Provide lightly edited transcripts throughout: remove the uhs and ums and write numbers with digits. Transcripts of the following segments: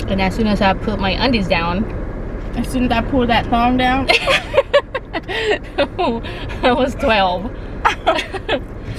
And as soon as I put my undies down, as soon as I pulled that thong down, I was 12.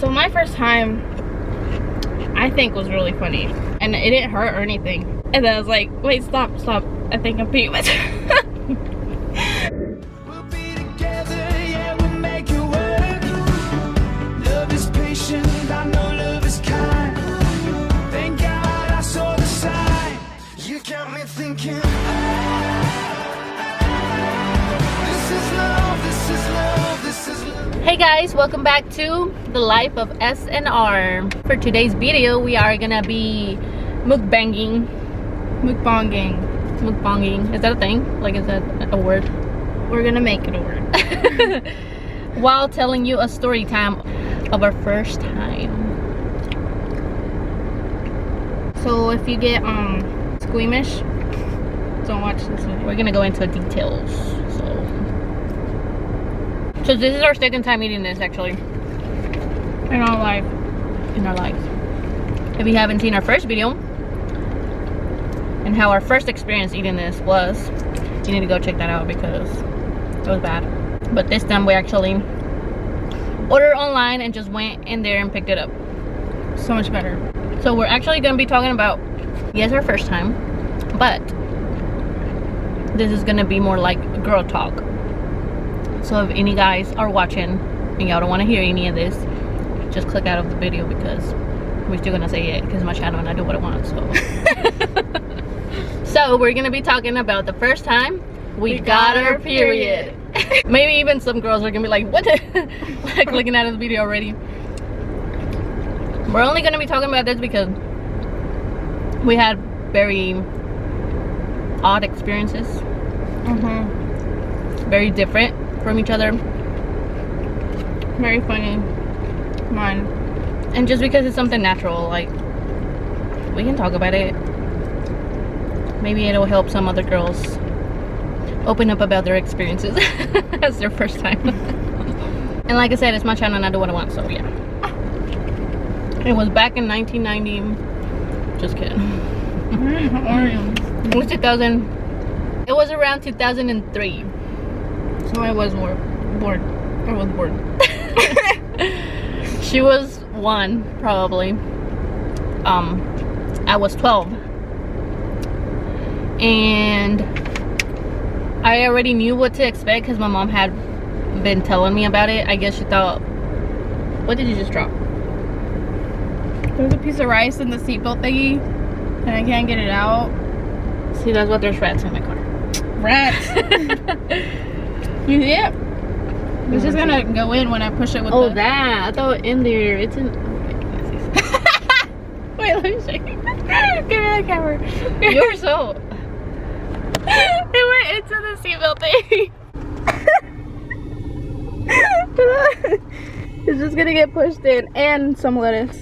So my first time, I think, was really funny, and it didn't hurt or anything. And then I was like, wait, stop, I think I'm peeing myself. We'll be together, yeah, we'll make it work. Love is patient, I know love is kind. Thank God I saw the sign. You got me thinking, this is love, this is love, this is love. Hey guys, welcome back to the life of S&R. For today's video, we are gonna be mukbanging. Mukbanging. Mukbanging. Is that a thing? Like, is that a word? We're gonna make it a word. While telling you a story time of our first time. So if you get squeamish, don't watch this video. We're gonna go into details. So this is our second time eating this, actually, In our life. in our lives. If you haven't seen our first video and how our first experience eating this was, you need to go check that out because it was bad. But this time we actually ordered online and just went in there and picked it up. So much better. So we're actually going to be talking about, yes, our first time, but this is going to be more like girl talk. So if any guys are watching and y'all don't want to hear any of this, just click out of the video because we're still going to say it because it's my channel and I do what I want. So we're going to be talking about the first time we got our period. Maybe even some girls are going to be like, what the? Like looking at the video already. We're only going to be talking about this because we had very odd experiences. Very different from each other. Very funny. Mine. And just because it's something natural, like, we can talk about it. Maybe it'll help some other girls open up about their experiences as their first time. And like I said, it's my channel and I do what I want, so yeah. It was back in 1990. Just kidding. How are you? It was 2000. It was around 2003. So I was bored. I was bored. She was 1, probably. I was 12. And I already knew what to expect because my mom had been telling me about it. I guess she thought, what did you just drop? There's a piece of rice in the seatbelt thingy, and I can't get it out. See, that's what there's rats in my car. Rats. You see it? It's just gonna go in when I push it with Oh, the... that. I thought in there. It's in... Wait, let me shake it. Give me the camera. You're so... It went into the seatbelt thing. It's just gonna get pushed in, and some lettuce.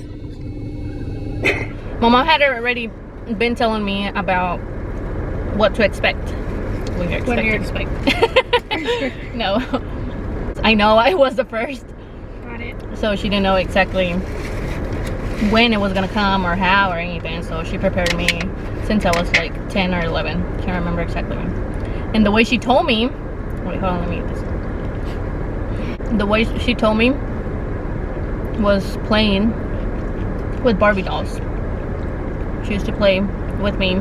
My mom had already been telling me about what to expect. When you're expecting. No. I know I was the first. Got it. So she didn't know exactly when it was gonna come or how or anything. So she prepared me since I was like 10 or 11. Can't remember exactly when. And the way she told me, wait, hold on, let me eat this. The way she told me was playing with Barbie dolls. She used to play with me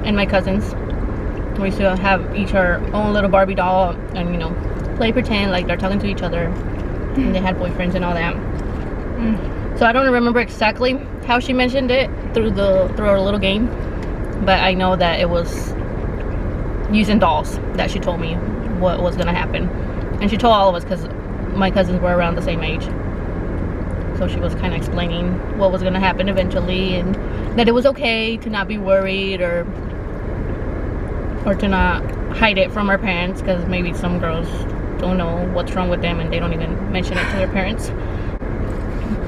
and my cousins. We used to have each our own little Barbie doll and, you know, play pretend like they're talking to each other. And they had boyfriends and all that. So I don't remember exactly how she mentioned it through our little game. But I know that it was using dolls that she told me what was going to happen. And she told all of us because my cousins were around the same age. So she was kind of explaining what was going to happen eventually. And that it was okay to not be worried or to not hide it from our parents, because maybe some girls don't know what's wrong with them and they don't even mention it to their parents.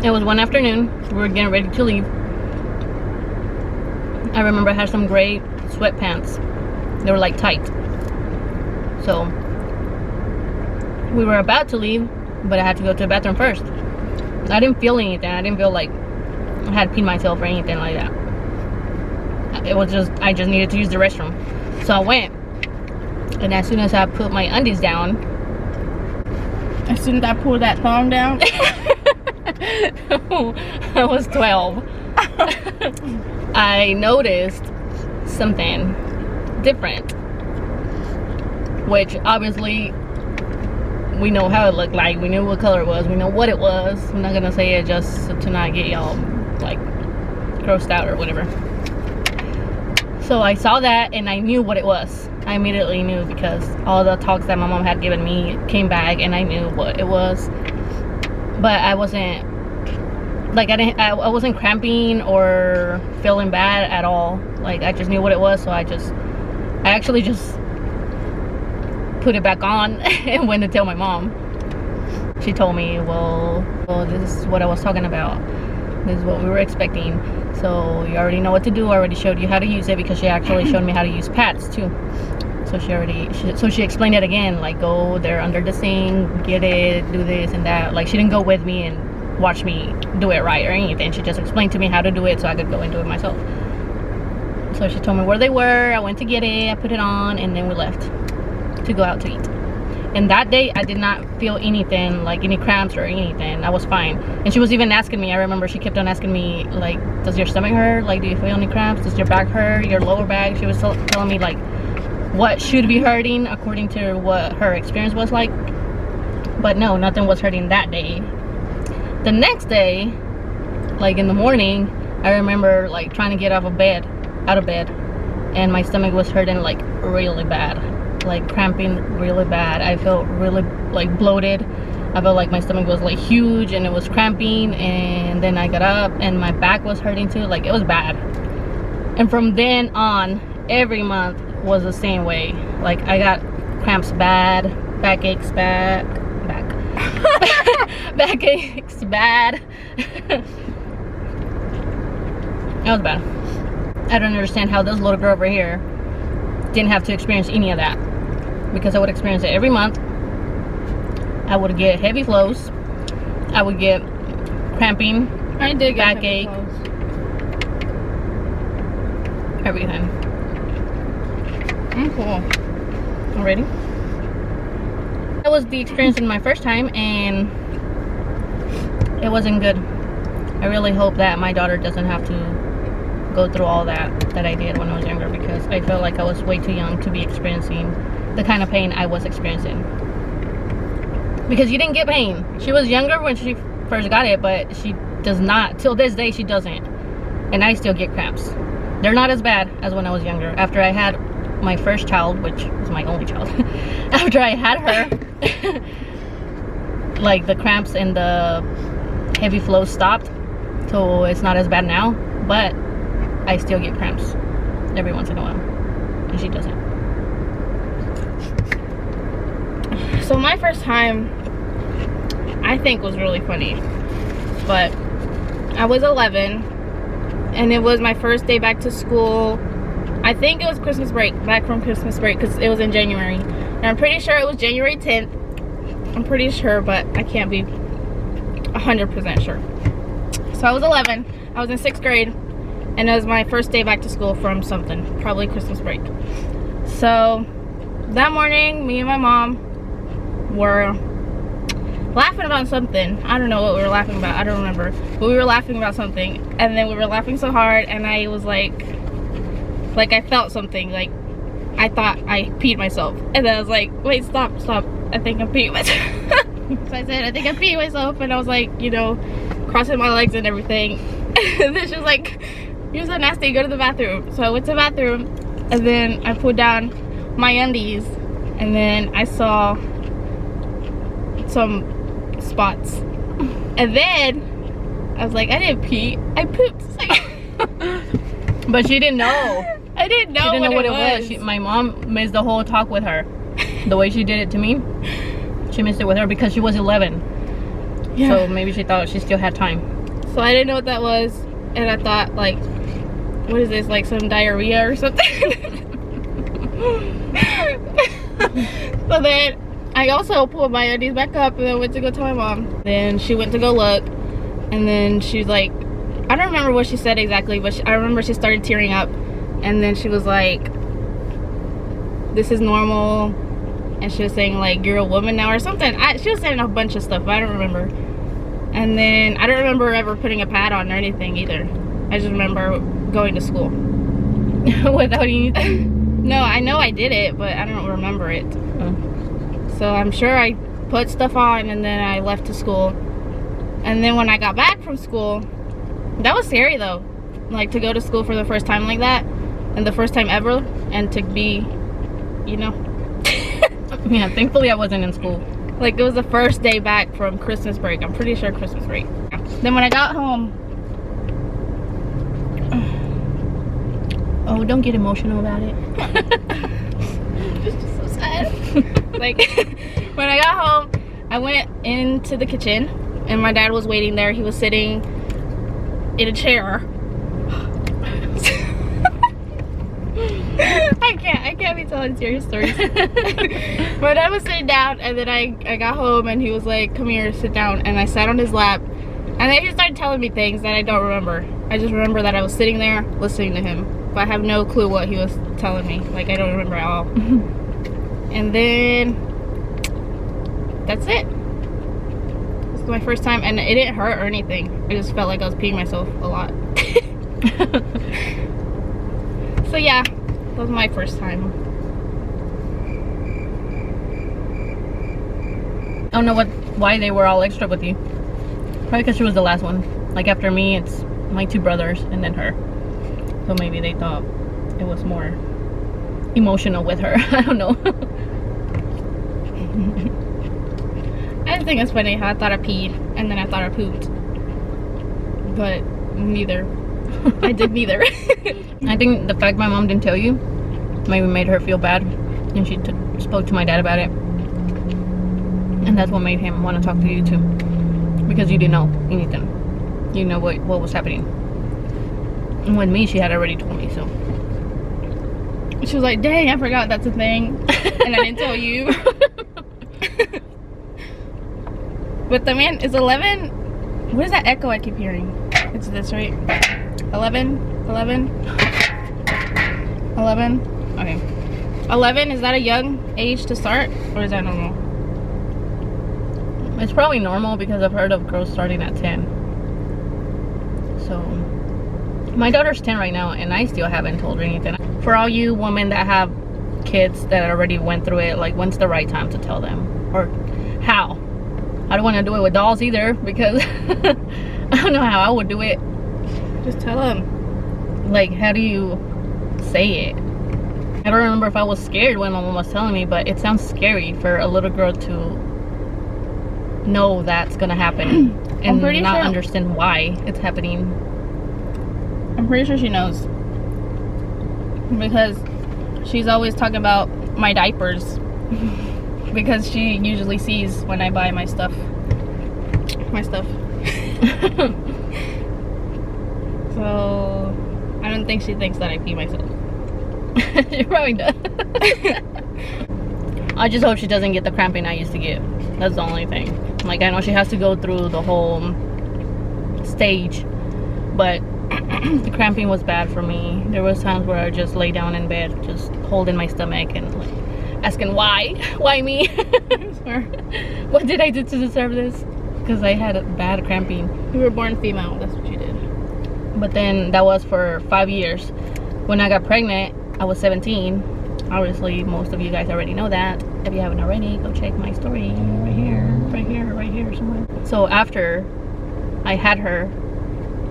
It was one afternoon, we were getting ready to leave. I remember I had some gray sweatpants. They were like tight. So we were about to leave, but I had to go to the bathroom first. I didn't feel anything. I didn't feel like I had peed myself or anything like that. I just needed to use the restroom. So I went, and as soon as I put my undies down, As soon as I pulled that thong down. I was 12. I noticed something different, which obviously we know how it looked like. We knew what color it was. We know what it was. I'm not gonna say it just to not get y'all like grossed out or whatever. So I saw that and I knew what it was. I immediately knew because all the talks that my mom had given me came back and I knew what it was. But I wasn't like I wasn't cramping or feeling bad at all. Like I just knew what it was, so I actually just put it back on and went to tell my mom. She told me, well, this is what I was talking about. This is what we were expecting. So you already know what to do. I already showed you how to use it because she actually showed me how to use pads too. So she explained it again, like go there under the sink, get it, do this and that. Like she didn't go with me and watch me do it right or anything. She just explained to me how to do it so I could go and do it myself. So she told me where they were. I went to get it, I put it on, and then we left to go out to eat. And that day I did not feel anything, like any cramps or anything. I was fine. And she was even asking me, I remember she kept on asking me, like, does your stomach hurt? Like, do you feel any cramps? Does your back hurt? Your lower back? She was telling me like what should be hurting according to what her experience was like. But no, nothing was hurting that day. The next day, like in the morning, I remember like trying to get out of bed, and my stomach was hurting like really bad, like cramping really bad. I felt really like bloated. I felt like my stomach was like huge and it was cramping, and then I got up and my back was hurting too. Like it was bad. And from then on, every month was the same way. Like I got cramps bad, backaches bad, backaches bad. It was bad. I don't understand how this little girl over here didn't have to experience any of that, because I would experience it every month. I would get heavy flows. I would get cramping. I did get backache, everything. Cool. Already? That was the experience in my first time, and it wasn't good. I really hope that my daughter doesn't have to go through all that I did when I was younger, because I felt like I was way too young to be experiencing the kind of pain I was experiencing. Because you didn't get pain. She was younger when she first got it, but she does not, till this day she doesn't. And I still get cramps. They're not as bad as when I was younger. After I had my first child, which was my only child, after I had her, like the cramps and the heavy flow stopped, so it's not as bad now, but I still get cramps every once in a while, and she doesn't. So my first time, I think, was really funny. But I was 11, and it was my first day back to school. I think it was Christmas break, back from Christmas break, because it was in January. And I'm pretty sure it was January 10th. I'm pretty sure, but I can't be 100% sure. So I was 11, I was in 6th grade, and it was my first day back to school from something, probably Christmas break. So that morning, me and my mom were laughing about something. I don't know what we were laughing about, I don't remember, but we were laughing about something, and then we were laughing so hard, and I was like I felt something, like I thought I peed myself, and then I was like, wait, stop, I think I'm peeing myself. So I said, I think I'm peeing myself, and I was like, you know, crossing my legs and everything. And then she was like, you're so nasty, go to the bathroom. So I went to the bathroom, and then I put down my undies, and then I saw some spots, and then I was like, I didn't pee, I pooped. But she didn't know. I didn't know. She didn't know what it was. My mom missed the whole talk with her. The way she did it to me, she missed it with her because she was 11. Yeah. So maybe she thought she still had time. So I didn't know what that was, and I thought, like, what is this, like some diarrhea or something? So then I also pulled my undies back up, and then went to go tell my mom. Then she went to go look, and then she's like, I don't remember what she said exactly, but I remember she started tearing up, and then she was like, this is normal, and she was saying like, you're a woman now or something. She was saying a bunch of stuff, but I don't remember. And then I don't remember ever putting a pad on or anything either. I just remember going to school without anything. No, I know I did it, but I don't remember it. So I'm sure I put stuff on, and then I left to school. And then when I got back from school, that was scary though, like to go to school for the first time like that, and the first time ever, and to be, you know. Yeah, thankfully I wasn't in school. Like, it was the first day back from Christmas break. I'm pretty sure Christmas break. Then when I got home, oh, don't get emotional about it. it's just so sad. Like, when I got home, I went into the kitchen, and my dad was waiting there. He was sitting in a chair. I can't be telling serious stories. My dad was sitting down, and then I got home, and he was like, come here, sit down. And I sat on his lap, and then he started telling me things that I don't remember. I just remember that I was sitting there listening to him, but I have no clue what he was telling me. Like, I don't remember at all. And then that's it. This was my first time, and it didn't hurt or anything. I just felt like I was peeing myself a lot. So yeah, that was my first time. I don't know why they were all extra with you. Probably because she was the last one. Like, after me, it's my two brothers and then her. So maybe they thought it was more emotional with her. I don't know. I just think it's funny how I thought I peed and then I thought I pooped. But neither. I did neither. I think the fact my mom didn't tell you maybe made her feel bad, and she spoke to my dad about it, and that's what made him want to talk to you too, because you didn't know anything. You know what was happening. And with me, she had already told me, so she was like, dang, I forgot that's a thing, and I didn't tell you. But the man is 11. What is that echo I keep hearing? It's this, right? 11. Okay. 11, is that a young age to start, or is that normal? it's probably normal, because I've heard of girls starting at 10. So my daughter's 10 right now, and I still haven't told her anything. For all you women that have kids that already went through it, like, when's the right time to tell them, or how? I don't want to do it with dolls either, because I don't know how I would do it. Just tell them. Like, how do you say it? I don't remember if I was scared when my mom was telling me, but it sounds scary for a little girl to know that's gonna happen and not understand why it's happening. I'm pretty sure she knows, because she's always talking about my diapers. Because she usually sees when I buy my stuff. So I don't think she thinks that I pee myself. She probably does. I just hope she doesn't get the cramping I used to get. That's the only thing. Like, I know she has to go through the whole stage, but the cramping was bad for me. There was times where I just lay down in bed, just holding my stomach and like asking why me. What did I do to deserve this? Because I had a bad cramping. You were born female, that's what you did. But then that was for 5 years. When I got pregnant, I was 17. Obviously, most of you guys already know that. If you haven't already, go check my story right here somewhere. So after I had her,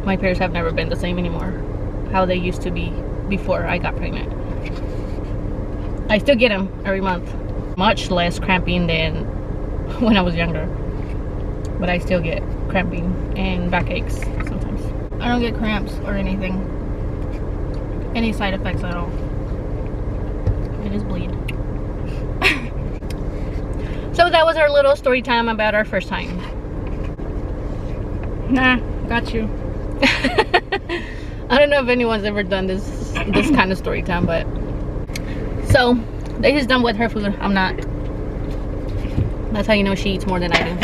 my periods have never been the same anymore. How they used to be before I got pregnant. I still get them every month. Much less cramping than when I was younger. But I still get cramping and backaches sometimes. I don't get cramps or anything. Any side effects at all. I just bleed. So that was our little story time about our first time. Nah, got you. I don't know if anyone's ever done this kind of story time, but so Daisy's done with her food. I'm not. That's how you know she eats more than I do.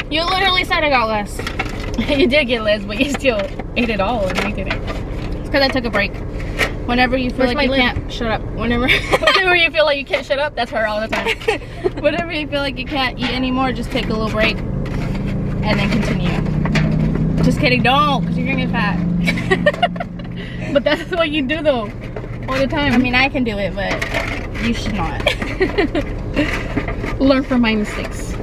You literally said I got less. You did get less, but you still ate it all and I didn't. because I took a break. Whenever you feel Where's like you my lid? can't shut up. Whenever Whenever you feel like you can't shut up, that's her all the time. whenever you feel like you can't eat anymore, just take a little break and then continue. Just kidding, don't, because you're gonna get fat. But that's what you do though, all the time. I mean, I can do it, but you should not. Learn from my mistakes.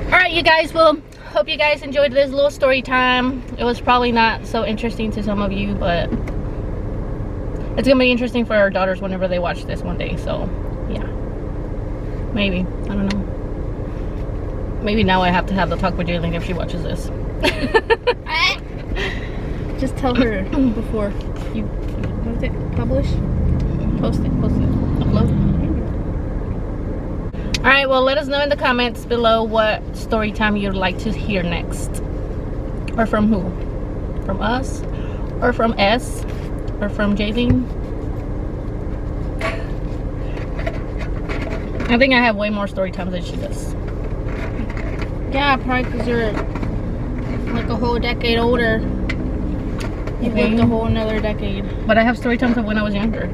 Alright, you guys, well, hope you guys enjoyed this little story time. It was probably not so interesting to some of you, but it's gonna be interesting for our daughters whenever they watch this one day. So yeah, maybe, I don't know, maybe now I have to have the talk with Jaylene if she watches this. Just tell her before you, what is it, publish? Post it, upload. Alright, well, let us know in the comments below what story time you'd like to hear next. Or from who? From us? Or from S? Or from Jaylene? I think I have way more story times than she does. Yeah, probably because you're like a whole decade older. You've lived a whole another decade. But I have story times of when I was younger.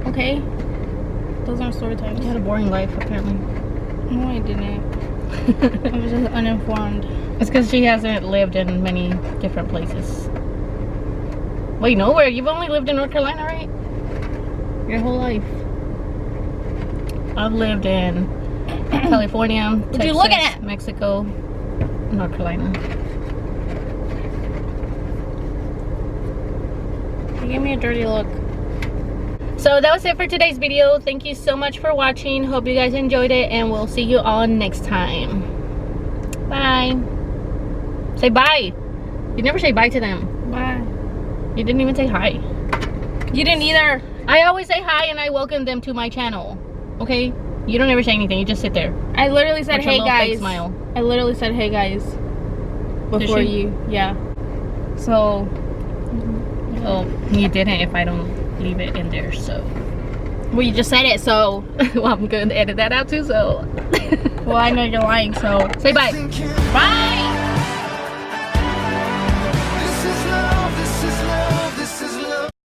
Okay. Those aren't story times. I had a boring life, apparently. No, I didn't. I was just uninformed. It's because she hasn't lived in many different places. Wait, nowhere. You've only lived in North Carolina, right? Your whole life. I've lived in California, Texas, you looking at? Mexico, North Carolina. You gave me a dirty look. So that was it for today's video. Thank you so much for watching. Hope you guys enjoyed it, and we'll see you all next time. Bye. Say bye. You never say bye to them. Bye. You didn't even say hi. You didn't either. I always say hi and I welcome them to my channel. Okay? You don't ever say anything. You just sit there. I literally said, With your hey little fake guys. smile. I literally said, hey guys. Before she? you. Yeah. So. Oh, you didn't if I don't leave it in there, so. Well, you just said it, so. Well, I'm going to edit that out too, so. Well, I know you're lying, so. Say bye. Thinking Bye!